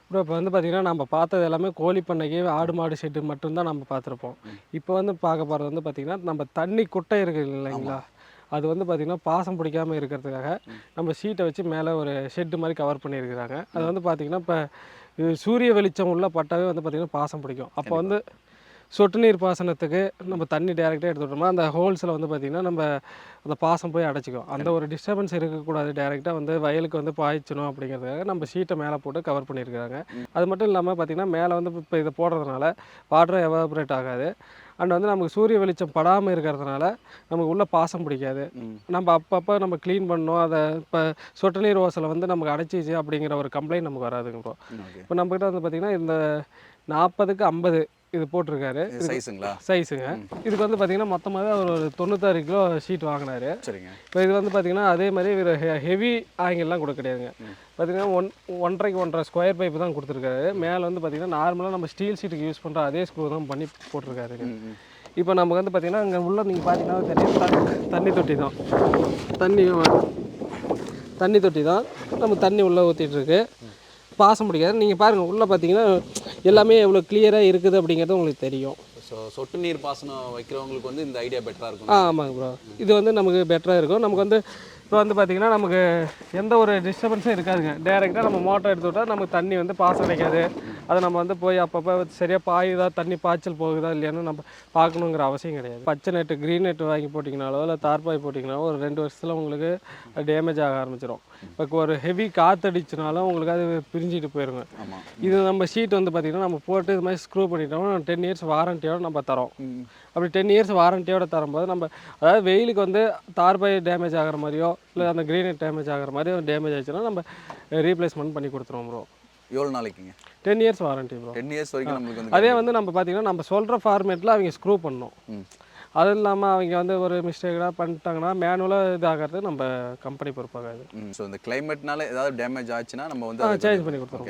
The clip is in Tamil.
ப்ரோ இப்போ வந்து பார்த்தீங்கன்னா, நம்ம பார்த்தது எல்லாமே கோழி பண்ணைக்கு, ஆடு மாடு ஷெட்டு மட்டும் தான் நம்ம பார்த்துருப்போம். இப்போ வந்து பார்க்க போகிறது வந்து பார்த்தீங்கன்னா, நம்ம தண்ணி குட்டை இருக்குது இல்லைங்களா? அது வந்து பார்த்தீங்கன்னா, பாசம் பிடிக்காம இருக்கிறதுக்காக நம்ம ஷீட்டை வச்சு மேலே ஒரு ஷெட்டு மாரி கவர் பண்ணியிருக்கிறாங்க. அது வந்து பார்த்தீங்கன்னா, இப்போ சூரிய வெளிச்சம் உள்ள பட்டாவே வந்து பார்த்தீங்கன்னா, பாசம் பிடிக்கும். அப்போ கண்டிப்பா. வந்து சொட்டு நீர் பாசனத்துக்கு நம்ம தண்ணி டேரெக்டாக எடுத்துக்கிட்டோம்னா, அந்த ஹோல்ஸில் வந்து பார்த்திங்கன்னா, நம்ம அந்த பாசம் போய் அடைச்சிக்கும். அந்த ஒரு டிஸ்டர்பன்ஸ் இருக்கக்கூடாது. டேரெக்டாக வந்து வயலுக்கு வந்து பாய்ச்சணும் அப்படிங்கிறதுக்காக நம்ம ஷீட்டை மேலே போட்டு கவர் பண்ணியிருக்கிறாங்க. அது மட்டும் இல்லாமல் பார்த்திங்கன்னா, மேலே வந்து இப்போ இதை போடுறதுனால வாட்டரும் எவாபரேட் ஆகாது. அண்ட் வந்து நமக்கு சூரிய வெளிச்சம் படாமல் இருக்கிறதுனால நமக்கு உள்ள பாசம் பிடிக்காது. நம்ம அப்பப்போ நம்ம க்ளீன் பண்ணணும். அதை இப்போ சொட்டு நீர் ஓசையில் வந்து நமக்கு அடைச்சிச்சு அப்படிங்கிற ஒரு கம்ப்ளைண்ட் நமக்கு வராதுங்க இப்போ. ஓகே. இப்போ நம்மகிட்ட வந்து பார்த்திங்கன்னா, இந்த 40க்கு 50 இது போட்டிருக்காரு. சைஸுங்களா? சைஸுங்க. இதுக்கு வந்து பார்த்தீங்கன்னா, மொத்தமாவே அவர் ஒரு 96 கிலோ ஷீட் வாங்கினாரு. சரிங்க. இப்போ இது வந்து பார்த்தீங்கன்னா, அதே மாதிரி இவர் ஹெவி ஆங்கிள்லாம் கூட கிடையாதுங்க. பார்த்தீங்கன்னா 1.5க்கு 1.5 ஸ்கொயர் பைப் தான் கொடுத்துருக்காரு. மேலே வந்து பார்த்தீங்கன்னா, நார்மலாக நம்ம ஸ்டீல் ஷீட்டுக்கு யூஸ் பண்ணுற அதே ஸ்க்ரூ தான் பண்ணி போட்டிருக்காருங்க. இப்போ நமக்கு வந்து பார்த்தீங்கன்னா, அங்கே உள்ள நீங்கள் பார்த்தீங்கன்னா தெரியும், தண்ணி தொட்டி தான். தண்ணி தொட்டி தான். நம்ம தண்ணி உள்ளே ஊற்றிட்டுருக்கு. பாசம் பிடிக்காது. நீங்கள் பாருங்கள் உள்ளே பார்த்தீங்கன்னா, எல்லாமே எவ்வளோ கிளியராக இருக்குது அப்படிங்கிறது உங்களுக்கு தெரியும். ஸோ சொட்டு நீர் பாசனம் வைக்கிறவங்களுக்கு வந்து இந்த ஐடியா பெட்டராக இருக்கும். ஆமாங்க ப்ரோ. இது வந்து நமக்கு பெட்டராக இருக்கும். நமக்கு வந்து இப்போ வந்து பார்த்திங்கன்னா, நமக்கு எந்த ஒரு டிஸ்டர்பன்ஸும் இருக்காதுங்க. டேரெக்டாக நம்ம மோட்டர் எடுத்து விட்டால் நமக்கு தண்ணி வந்து பாசம் அடைக்காது. அதை நம்ம வந்து போய் அப்பப்போ சரியாக பாயுதா, தண்ணி பாய்ச்சல் போகுதா இல்லையான்னு நம்ம பார்க்கணுங்கிற அவசியம் கிடையாது. பச்சை நெட்டு, க்ரீன் நெட் வாங்கி போட்டிங்கனாலோ இல்லை தார்பாய் போட்டிங்கனாலோ ஒரு 2 வருஷத்தில் உங்களுக்கு டேமேஜ் ஆக ஆரம்பிச்சிடும். இப்போ ஒரு ஹெவி காற்றடிச்சினாலும் உங்களுக்கு அது பிரிஞ்சிட்டு போயிருங்க. இது நம்ம ஷீட் வந்து பார்த்திங்கன்னா, நம்ம போட்டு இது மாதிரி ஸ்க்ரூ பண்ணிட்டோம்னா 10 இயர்ஸ் வாரண்டியோடு நம்ம தரோம். அப்படி 10 இயர்ஸ் வாரண்டியோடு தரும்போது நம்ம அதாவது வெயிலுக்கு வந்து தார்பாய் டேமேஜ் ஆகிற மாதிரியோ இல்லை அந்த க்ரீனட் டேமேஜ் ஆகிற மாதிரியோ டேமேஜ் ஆச்சுன்னா நம்ம ரீப்ளேஸ்மெண்ட் பண்ணி கொடுத்துருவோம் ப்ரோ. எவ்வளோ நாளைக்குங்க? 10 இயர்ஸ் வாரண்டி ப்ரோ. 10 இயர்ஸ் வரைக்கும் நம்மளுக்கு வந்து அதே வந்து நம்ம பார்த்தீங்கன்னா, நம்ம சொல்கிற ஃபார்மேட்டில் அவங்க ஸ்க்ரூ பண்ணணும். அது இல்லாமல் அவங்க வந்து ஒரு மிஸ்டேக்காக பண்ணிட்டாங்கன்னா மேனுவலாக இதாகிறது நம்ம கம்பெனி பொறுப்பாகாது. ஸோ இந்த கிளைமேட்னால ஏதாவது டேமேஜ் ஆச்சுன்னா நம்ம வந்து சேஞ்ச் பண்ணி கொடுத்துருவோம்.